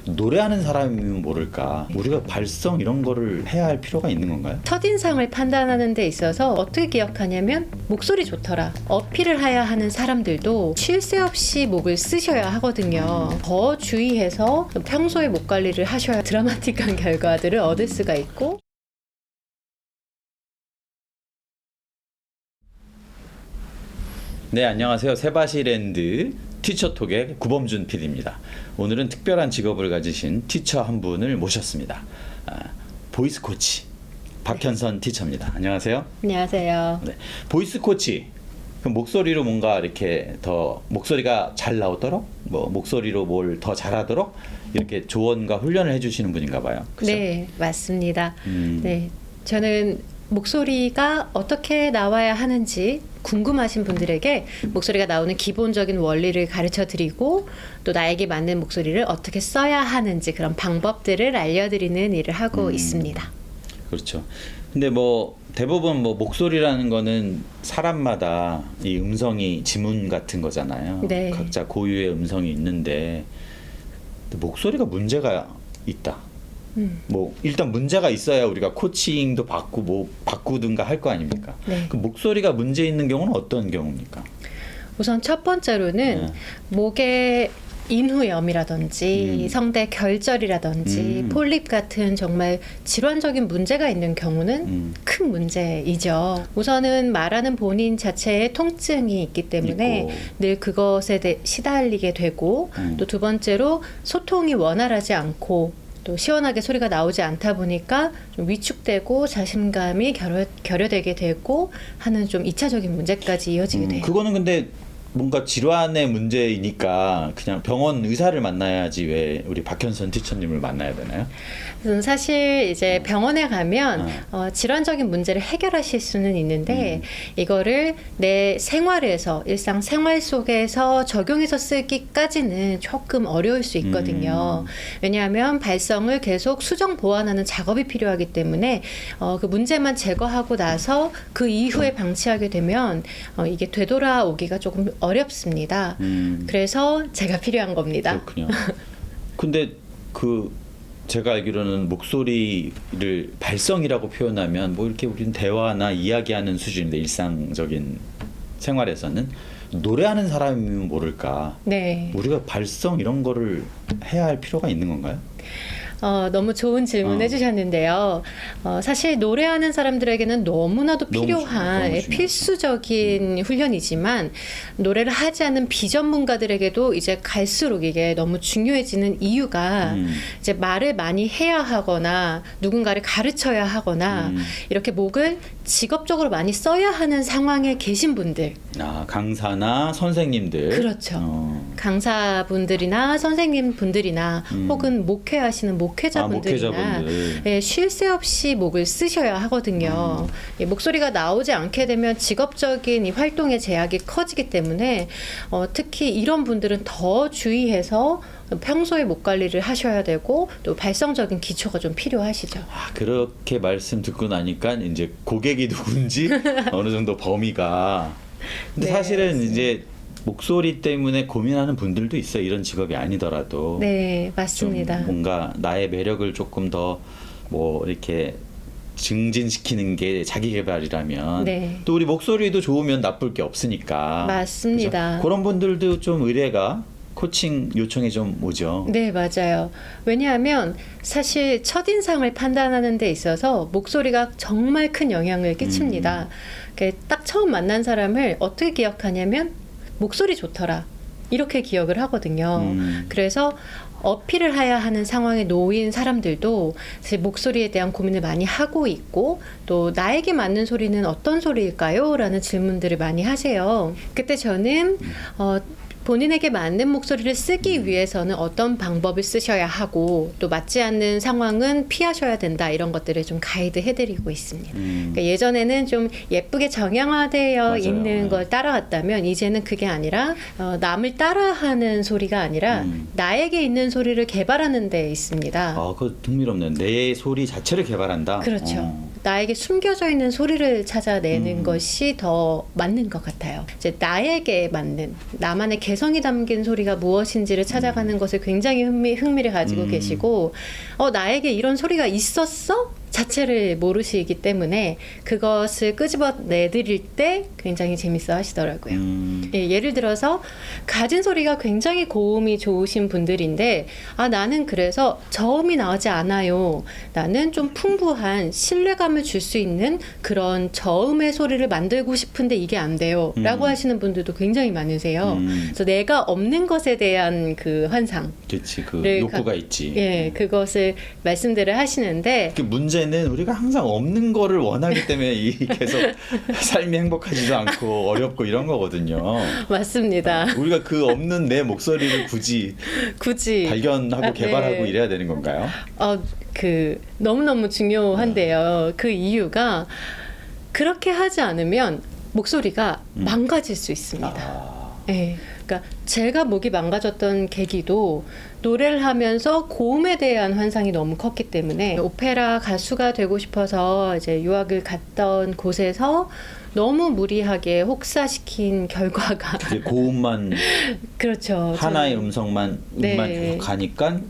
노래하는 사람이면 모를까 우리가 발성 이런 거를 해야 할 필요가 있는 건가요? 첫인상을 판단하는 데 있어서 어떻게 기억하냐면 목소리 좋더라 어필을 해야 하는 사람들도 쉴 새 없이 목을 쓰셔야 하거든요. 더 주의해서 평소에 목 관리를 하셔야 드라마틱한 결과들을 얻을 수가 있고. 네, 안녕하세요. 세바시랜드 티처톡의 구범준 PD입니다. 오늘은 특별한 직업을 가지신 티처 한 분을 모셨습니다. 보이스 코치 박현선 티처입니다. 안녕하세요. 안녕하세요. 네, 보이스 코치. 그럼 목소리로 뭔가 이렇게 더 목소리가 잘 나오도록, 뭐 목소리로 뭘 더 잘하도록 이렇게 조언과 훈련을 해주시는 분인가 봐요. 그죠? 네, 맞습니다. 네, 저는 목소리가 어떻게 나와야 하는지 궁금하신 분들에게 목소리가 나오는 기본적인 원리를 가르쳐 드리고 또 나에게 맞는 목소리를 어떻게 써야 하는지 그런 방법들을 알려드리는 일을 하고 있습니다. 그렇죠. 근데 뭐 대부분 뭐 목소리라는 거는 사람마다 이 음성이 지문 같은 거잖아요. 네. 각자 고유의 음성이 있는데 목소리가 문제가 있다. 뭐 일단 문제가 있어야 우리가 코칭도 받고 뭐 바꾸든가 할 거 아닙니까? 네. 그 목소리가 문제 있는 경우는 어떤 경우입니까? 우선 첫 번째로는 목의 인후염이라든지 성대 결절이라든지 폴립 같은 정말 질환적인 문제가 있는 경우는 큰 문제이죠. 우선은 말하는 본인 자체의 통증이 있기 때문에 있고. 늘 그것에 시달리게 되고 또 두 번째로 소통이 원활하지 않고 또 시원하게 소리가 나오지 않다 보니까 좀 위축되고 자신감이 결여되게 되고 하는 좀 2차적인 문제까지 이어지게 돼요. 그거는 근데 뭔가 질환의 문제이니까 그냥 병원 의사를 만나야지 왜 우리 박현선 티처님을 만나야 되나요? 사실 이제 병원에 가면 질환적인 문제를 해결하실 수는 있는데 이거를 내 생활에서 일상 생활 속에서 적용해서 쓰기까지는 조금 어려울 수 있거든요. 왜냐하면 발성을 계속 수정 보완하는 작업이 필요하기 때문에 그 문제만 제거하고 나서 그 이후에 방치하게 되면 이게 되돌아오기가 조금 어렵습니다. 그래서 제가 필요한 겁니다. 그렇군요. 근데 제가 알기로는 목소리를 발성이라고 표현하면 뭐 이렇게 우리는 대화나 이야기하는 수준인데 일상적인 생활에서는 노래하는 사람이면 모를까 네. 우리가 발성 이런 거를 해야 할 필요가 있는 건가요? 너무 좋은 질문 해주셨는데요. 사실 노래하는 사람들에게는 너무나도 필요한 너무 필수적인 훈련이지만 노래를 하지 않는 비전문가들에게도 이제 갈수록 이게 너무 중요해지는 이유가 이제 말을 많이 해야 하거나 누군가를 가르쳐야 하거나 이렇게 목을 직업적으로 많이 써야 하는 상황에 계신 분들. 강사나 선생님들. 그렇죠. 강사분들이나 선생님분들이나 혹은 목회하시는 목회자분들이나 쉴 새 없이 목을 쓰셔야 하거든요. 목소리가 나오지 않게 되면 직업적인 이 활동의 제약이 커지기 때문에 특히 이런 분들은 더 주의해서 평소에 목 관리를 하셔야 되고 또 발성적인 기초가 좀 필요하시죠. 그렇게 말씀 듣고 나니까 이제 고객이 누군지 어느 정도 범위가. 근데 네, 사실은 맞습니다. 이제 목소리 때문에 고민하는 분들도 있어요. 이런 직업이 아니더라도. 네, 맞습니다. 좀 뭔가 나의 매력을 조금 더 뭐 이렇게 증진시키는 게 자기 개발이라면 네. 또 우리 목소리도 좋으면 나쁠 게 없으니까. 맞습니다. 그죠? 그런 분들도 좀 의뢰가 코칭 요청이 좀 오죠. 네, 맞아요. 왜냐하면 사실 첫인상을 판단하는 데 있어서 목소리가 정말 큰 영향을 끼칩니다. 딱 처음 만난 사람을 어떻게 기억하냐면 목소리 좋더라. 이렇게 기억을 하거든요. 그래서 어필을 해야 하는 상황에 놓인 사람들도 사실 목소리에 대한 고민을 많이 하고 있고 또 나에게 맞는 소리는 어떤 소리일까요? 라는 질문들을 많이 하세요. 그때 저는 본인에게 맞는 목소리를 쓰기 위해서는 어떤 방법을 쓰셔야 하고 또 맞지 않는 상황은 피하셔야 된다 이런 것들을 좀 가이드 해드리고 있습니다. 그러니까 예전에는 좀 예쁘게 정형화되어 맞아요. 있는 걸 따라왔다면 이제는 그게 아니라 남을 따라하는 소리가 아니라 나에게 있는 소리를 개발하는 데 있습니다. 그거 흥미롭네요. 내 소리 자체를 개발한다. 그렇죠. 나에게 숨겨져 있는 소리를 찾아내는 것이 더 맞는 것 같아요. 이제 나에게 맞는 나만의 개성이 담긴 소리가 무엇인지를 찾아가는 것에 굉장히 흥미를 가지고 계시고 나에게 이런 소리가 있었어? 자체를 모르시기 때문에 그것을 끄집어 내드릴 때 굉장히 재밌어 하시더라고요. 예, 예를 들어서 가진 소리가 굉장히 고음이 좋으신 분들인데 나는 그래서 저음이 나오지 않아요. 나는 좀 풍부한 신뢰감을 줄 수 있는 그런 저음의 소리를 만들고 싶은데 이게 안 돼요. 라고 하시는 분들도 굉장히 많으세요. 그래서 내가 없는 것에 대한 그 환상. 그렇지. 그 욕구가 있지. 예, 그것을 말씀들을 하시는데 그 문제는 우리가 항상 없는 거를 원하기 때문에 계속 삶이 행복하지도 않고 어렵고 이런 거거든요. 맞습니다. 우리가 그 없는 내 목소리를 굳이 발견하고 개발하고 네. 이래야 되는 건가요? 너무너무 중요한데요. 그 이유가 그렇게 하지 않으면 목소리가 망가질 수 있습니다. 네. 그러니까 제가 목이 망가졌던 계기도 노래를 하면서 고음에 대한 환상이 너무 컸기 때문에 오페라 가수가 되고 싶어서 이제 유학을 갔던 곳에서 너무 무리하게 혹사시킨 결과가 고음만 그렇죠. 하나의 음성만 네. 가니까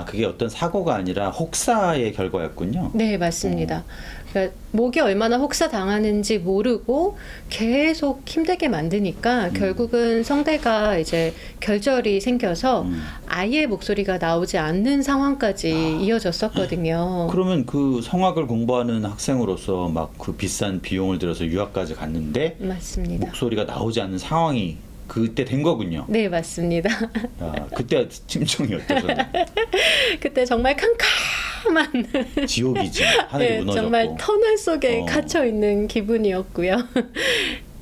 그게 어떤 사고가 아니라 혹사의 결과였군요. 네, 맞습니다. 그러니까 목이 얼마나 혹사 당하는지 모르고 계속 힘들게 만드니까 결국은 성대가 이제 결절이 생겨서 아예 목소리가 나오지 않는 상황까지 이어졌었거든요. 그러면 그 성악을 공부하는 학생으로서 막 그 비싼 비용을 들여서 유학까지 갔는데 맞습니다. 목소리가 나오지 않는 상황이 그때 된 거군요. 네, 맞습니다. 그때 심정이 어떠셨나요? 그때 정말 캄캄한 지옥이지. 하늘이 네, 무너졌고. 정말 터널 속에 갇혀 있는 기분이었고요.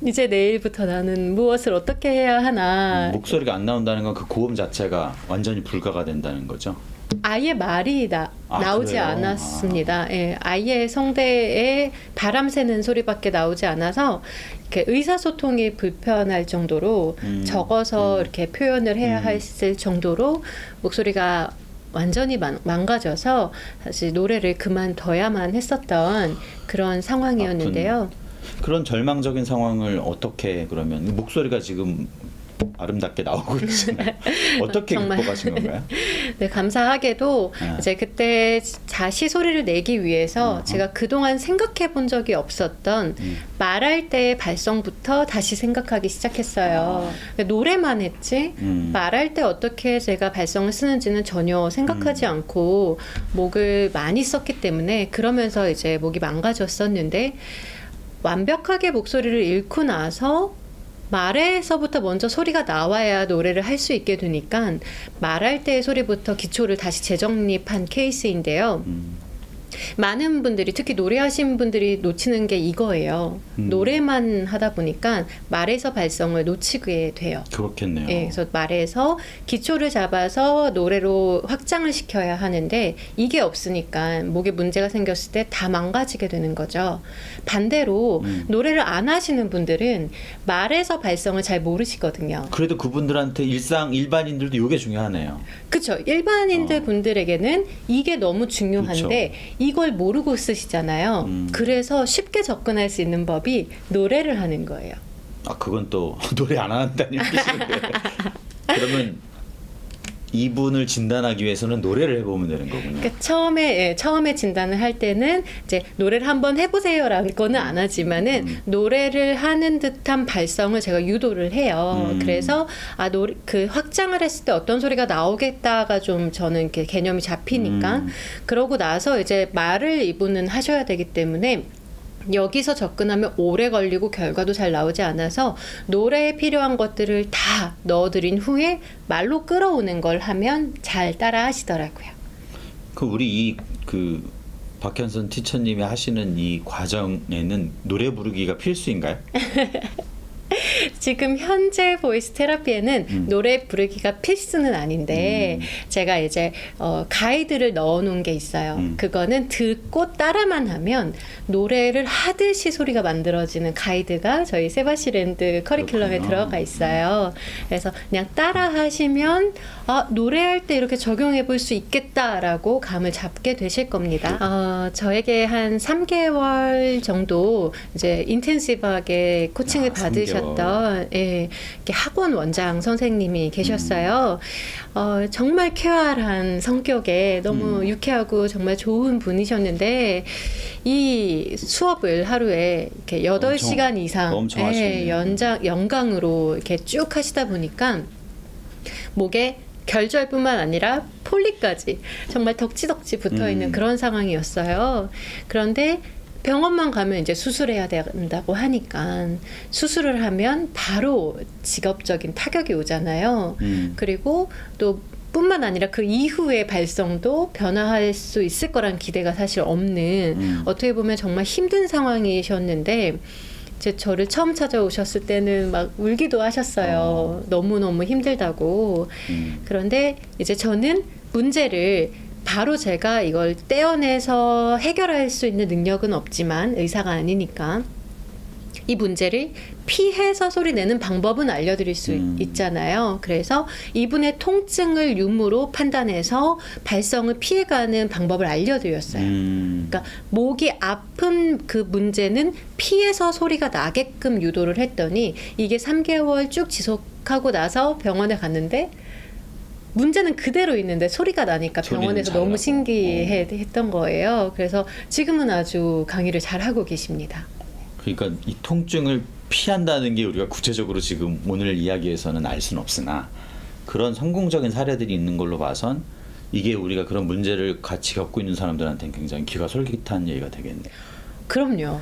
이제 내일부터 나는 무엇을 어떻게 해야 하나. 목소리가 안 나온다는 건 그 고음 자체가 완전히 불가가 된다는 거죠. 아예 말이 나오지 그래요? 않았습니다. 예, 아예 성대에 바람 새는 소리밖에 나오지 않아서 이렇게 의사소통이 불편할 정도로 적어서 이렇게 표현을 해야 했을 정도로 목소리가 완전히 망가져서 사실 노래를 그만둬야만 했었던 그런 상황이었는데요. 그런 절망적인 상황을 어떻게 그러면 목소리가 지금 아름답게 나오고 있잖아요. 어떻게 극복하신 건가요? 네, 감사하게도 이제 그때 다시 소리를 내기 위해서 제가 그동안 생각해 본 적이 없었던 말할 때의 발성부터 다시 생각하기 시작했어요. 노래만 했지 말할 때 어떻게 제가 발성을 쓰는지는 전혀 생각하지 않고 목을 많이 썼기 때문에 그러면서 이제 목이 망가졌었는데 완벽하게 목소리를 잃고 나서 말에서부터 먼저 소리가 나와야 노래를 할 수 있게 되니까 말할 때의 소리부터 기초를 다시 재정립한 케이스인데요. 많은 분들이 특히 노래하신 분들이 놓치는 게 이거예요. 노래만 하다 보니까 말에서 발성을 놓치게 돼요. 그렇겠네요. 네, 그래서 말에서 기초를 잡아서 노래로 확장을 시켜야 하는데 이게 없으니까 목에 문제가 생겼을 때 다 망가지게 되는 거죠. 반대로 노래를 안 하시는 분들은 말에서 발성을 잘 모르시거든요. 그래도 그분들한테 일반인들도 이게 중요하네요. 그렇죠. 일반인들 분들에게는 이게 너무 중요한데 이걸 모르고 쓰시잖아요. 그래서 쉽게 접근할 수 있는 법이 노래를 하는 거예요. 그건 또 노래 안 한다는 얘기신데. 그러면 이분을 진단하기 위해서는 노래를 해보면 되는 거군요. 그러니까 처음에 진단을 할 때는 이제 노래를 한번 해보세요라고는 안 하지만은 노래를 하는 듯한 발성을 제가 유도를 해요. 그래서 그 확장을 했을 때 어떤 소리가 나오겠다가 좀 저는 이렇게 개념이 잡히니까 그러고 나서 이제 말을 이분은 하셔야 되기 때문에. 여기서 접근하면 오래 걸리고 결과도 잘 나오지 않아서 노래에 필요한 것들을 다 넣어드린 후에 말로 끌어오는 걸 하면 잘 따라 하시더라고요. 우리 박현선 티처님이 하시는 이 과정에는 노래 부르기가 필수인가요? 지금 현재 보이스 테라피에는 노래 부르기가 필수는 아닌데 제가 이제 가이드를 넣어놓은 게 있어요. 그거는 듣고 따라만 하면 노래를 하듯이 소리가 만들어지는 가이드가 저희 세바시랜드 커리큘럼에 그렇구나. 들어가 있어요. 그래서 그냥 따라 하시면 노래할 때 이렇게 적용해 볼 수 있겠다라고 감을 잡게 되실 겁니다. 저에게 한 3개월 정도 이제 인텐시브하게 코칭을 3개월. 받으셨던 이렇게 학원 원장 선생님이 계셨어요. 정말 쾌활한 성격에 너무 유쾌하고 정말 좋은 분이셨는데 이 수업을 하루에 이렇게 8시간 이상 엄청 하시네요. 연강으로 이렇게 쭉 하시다 보니까 목에 결절뿐만 아니라 폴리까지 정말 덕지덕지 붙어 있는 그런 상황이었어요. 그런데 병원만 가면 이제 수술해야 된다고 하니까 수술을 하면 바로 직업적인 타격이 오잖아요. 그리고 또 뿐만 아니라 그 이후의 발성도 변화할 수 있을 거란 기대가 사실 없는 어떻게 보면 정말 힘든 상황이셨는데 이제 저를 처음 찾아오셨을 때는 막 울기도 하셨어요. 너무너무 힘들다고. 그런데 이제 저는 문제를 바로 제가 이걸 떼어내서 해결할 수 있는 능력은 없지만 의사가 아니니까 이 문제를 피해서 소리 내는 방법은 알려드릴 수 있잖아요. 그래서 이분의 통증을 유무로 판단해서 발성을 피해가는 방법을 알려드렸어요. 그러니까 목이 아픈 그 문제는 피해서 소리가 나게끔 유도를 했더니 이게 3개월 쭉 지속하고 나서 병원에 갔는데 문제는 그대로 있는데 소리가 나니까 병원에서 잘나고. 너무 신기했던 거예요. 그래서 지금은 아주 강의를 잘하고 계십니다. 그러니까 이 통증을 피한다는 게 우리가 구체적으로 지금 오늘 이야기에서는 알 수는 없으나 그런 성공적인 사례들이 있는 걸로 봐선 이게 우리가 그런 문제를 같이 겪고 있는 사람들한테는 굉장히 귀가 솔깃한 얘기가 되겠네요. 그럼요.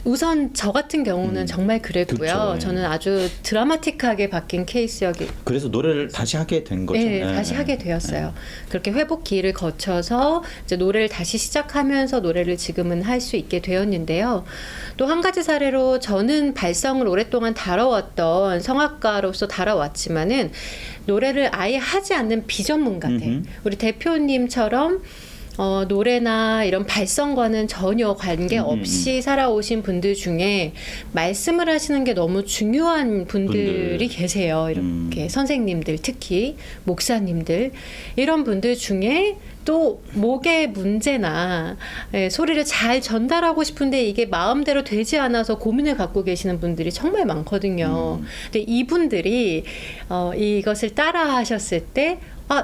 우선 저 같은 경우는 정말 그랬고요. 그렇죠. 예. 저는 아주 드라마틱하게 바뀐 케이스였기 그래서 노래를 다시 하게 된 거죠. 네, 다시 하게 되었어요. 그렇게 회복기를 거쳐서 이제 노래를 다시 시작하면서 노래를 지금은 할 수 있게 되었는데요. 또 한 가지 사례로 저는 발성을 오랫동안 다뤄왔던 성악가로서 다뤄왔지만은 노래를 아예 하지 않는 비전문가들, 우리 대표님처럼 노래나 이런 발성과는 전혀 관계없이 살아오신 분들 중에 말씀을 하시는 게 너무 중요한 분들이 계세요. 이렇게 선생님들, 특히 목사님들, 이런 분들 중에 또 목의 문제나 소리를 잘 전달하고 싶은데 이게 마음대로 되지 않아서 고민을 갖고 계시는 분들이 정말 많거든요. 근데 이분들이 이것을 따라 하셨을 때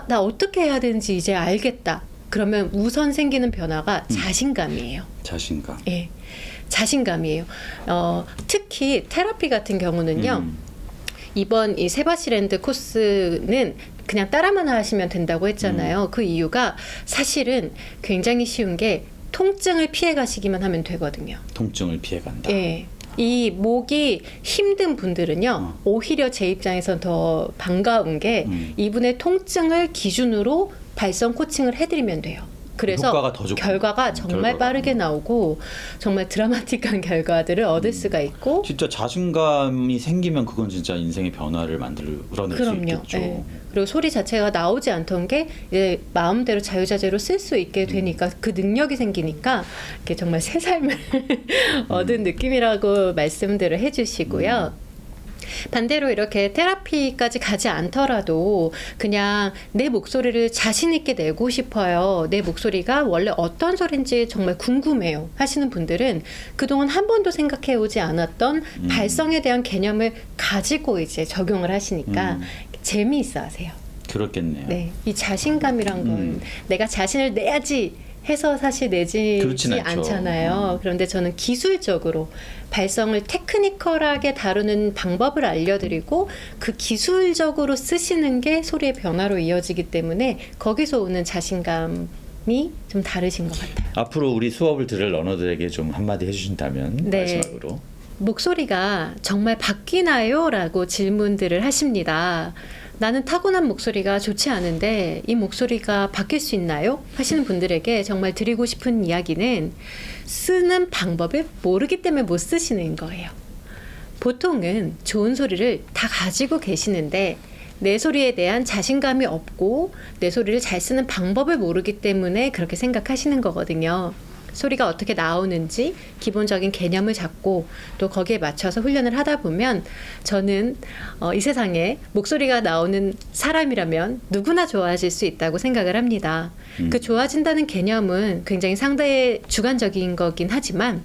나 어떻게 해야 되는지 이제 알겠다. 그러면 우선 생기는 변화가 자신감이에요. 자신감. 예, 자신감이에요. 특히 테라피 같은 경우는요. 이번 이 세바시랜드 코스는 그냥 따라만 하시면 된다고 했잖아요. 그 이유가 사실은 굉장히 쉬운 게 통증을 피해 가시기만 하면 되거든요. 통증을 피해간다. 예. 이 목이 힘든 분들은요, 오히려 제 입장에선 더 반가운 게 이분의 통증을 기준으로 발성 코칭을 해드리면 돼요. 그래서 효과가 더 좋고. 결과가 정말 결과가. 빠르게 나오고 정말 드라마틱한 결과들을 얻을 수가 있고 진짜 자신감이 생기면 그건 진짜 인생의 변화를 만들어낼 수 그럼요. 있겠죠. 예. 그리고 소리 자체가 나오지 않던 게 이제 마음대로 자유자재로 쓸 수 있게 되니까 그 능력이 생기니까 이게 정말 새 삶을 얻은 느낌이라고 말씀들을 해주시고요. 반대로 이렇게 테라피까지 가지 않더라도 그냥 내 목소리를 자신 있게 내고 싶어요. 내 목소리가 원래 어떤 소리인지 정말 궁금해요 하시는 분들은 그동안 한 번도 생각해 오지 않았던 발성에 대한 개념을 가지고 이제 적용을 하시니까 재미있어 하세요. 그렇겠네요. 네, 이 자신감이란 건 내가 자신을 내야지 해서 사실 내지 그렇진 않죠. 않잖아요. 그런데 저는 기술적으로 발성을 테크니컬하게 다루는 방법을 알려드리고 그 기술적으로 쓰시는 게 소리의 변화로 이어지기 때문에 거기서 오는 자신감이 좀 다르신 것 같아요. 앞으로 우리 수업을 들을 러너들에게 좀 한마디 해주신다면 네. 마지막으로. 목소리가 정말 바뀌나요? 라고 질문들을 하십니다. 나는 타고난 목소리가 좋지 않은데 이 목소리가 바뀔 수 있나요? 하시는 분들에게 정말 드리고 싶은 이야기는 쓰는 방법을 모르기 때문에 못 쓰시는 거예요. 보통은 좋은 소리를 다 가지고 계시는데 내 소리에 대한 자신감이 없고 내 소리를 잘 쓰는 방법을 모르기 때문에 그렇게 생각하시는 거거든요. 소리가 어떻게 나오는지 기본적인 개념을 잡고 또 거기에 맞춰서 훈련을 하다 보면 저는 이 세상에 목소리가 나오는 사람이라면 누구나 좋아질 수 있다고 생각을 합니다. 그 좋아진다는 개념은 굉장히 상당히 주관적인 거긴 하지만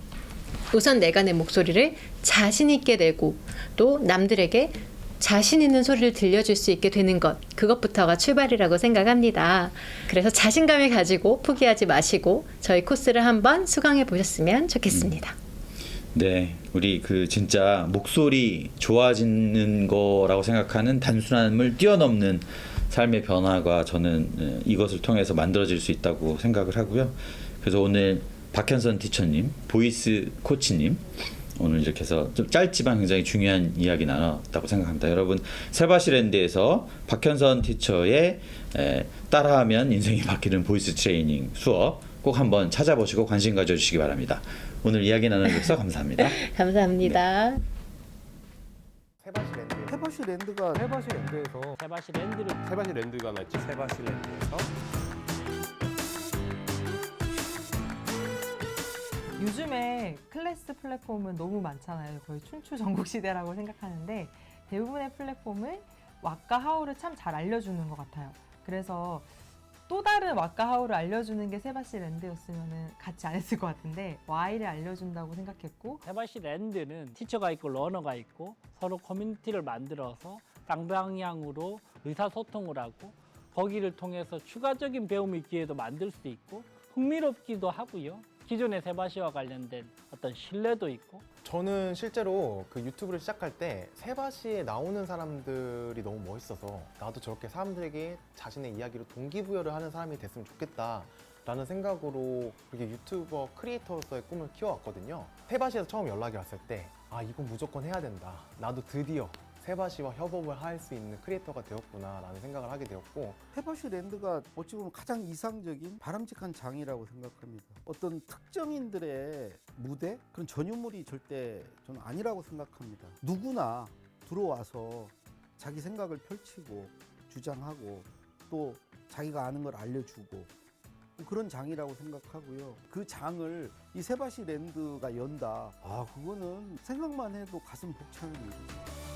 우선 내가 내 목소리를 자신 있게 내고 또 남들에게 자신 있는 소리를 들려줄 수 있게 되는 것, 그것부터가 출발이라고 생각합니다. 그래서 자신감을 가지고 포기하지 마시고 저희 코스를 한번 수강해 보셨으면 좋겠습니다. 네, 우리 그 진짜 목소리 좋아지는 거라고 생각하는 단순함을 뛰어넘는 삶의 변화가 저는 이것을 통해서 만들어질 수 있다고 생각을 하고요. 그래서 오늘 박현선 티처님, 보이스 코치님 오늘 이렇게 해서 좀 짧지만 굉장히 중요한 이야기 나눴다고 생각합니다. 여러분 세바시랜드에서 박현선 티처의 따라하면 인생이 바뀌는 보이스 트레이닝 수업 꼭 한번 찾아보시고 관심 가져주시기 바랍니다. 오늘 이야기 나눠주셔서 감사합니다. 감사합니다. 세바시랜드가 세바시랜드에서 세바시랜드가 낫지. 세바시랜드에서 요즘에 클래스 플랫폼은 너무 많잖아요. 거의 춘추 전국 시대라고 생각하는데 대부분의 플랫폼을 왁과 하우를 참 잘 알려주는 것 같아요. 그래서 또 다른 왁과 하우를 알려주는 게 세바시랜드였으면 같이 안 했을 것 같은데 Y를 알려준다고 생각했고 세바시랜드는 티처가 있고 러너가 있고 서로 커뮤니티를 만들어서 쌍방향으로 의사소통을 하고 거기를 통해서 추가적인 배움의 기회도 만들 수 있고 흥미롭기도 하고요. 기존의 세바시와 관련된 어떤 신뢰도 있고 저는 실제로 그 유튜브를 시작할 때 세바시에 나오는 사람들이 너무 멋있어서 나도 저렇게 사람들에게 자신의 이야기로 동기부여를 하는 사람이 됐으면 좋겠다 라는 생각으로 그렇게 유튜버 크리에이터로서의 꿈을 키워왔거든요. 세바시에서 처음 연락이 왔을 때 아 이건 무조건 해야 된다. 나도 드디어 세바시와 협업을 할 수 있는 크리에이터가 되었구나 라는 생각을 하게 되었고 세바시랜드가 어찌 보면 가장 이상적인 바람직한 장이라고 생각합니다. 어떤 특정인들의 무대 그런 전유물이 절대 저는 아니라고 생각합니다. 누구나 들어와서 자기 생각을 펼치고 주장하고 또 자기가 아는 걸 알려주고 그런 장이라고 생각하고요. 그 장을 이 세바시랜드가 연다. 아 그거는 생각만 해도 가슴 벅차는 일이에요.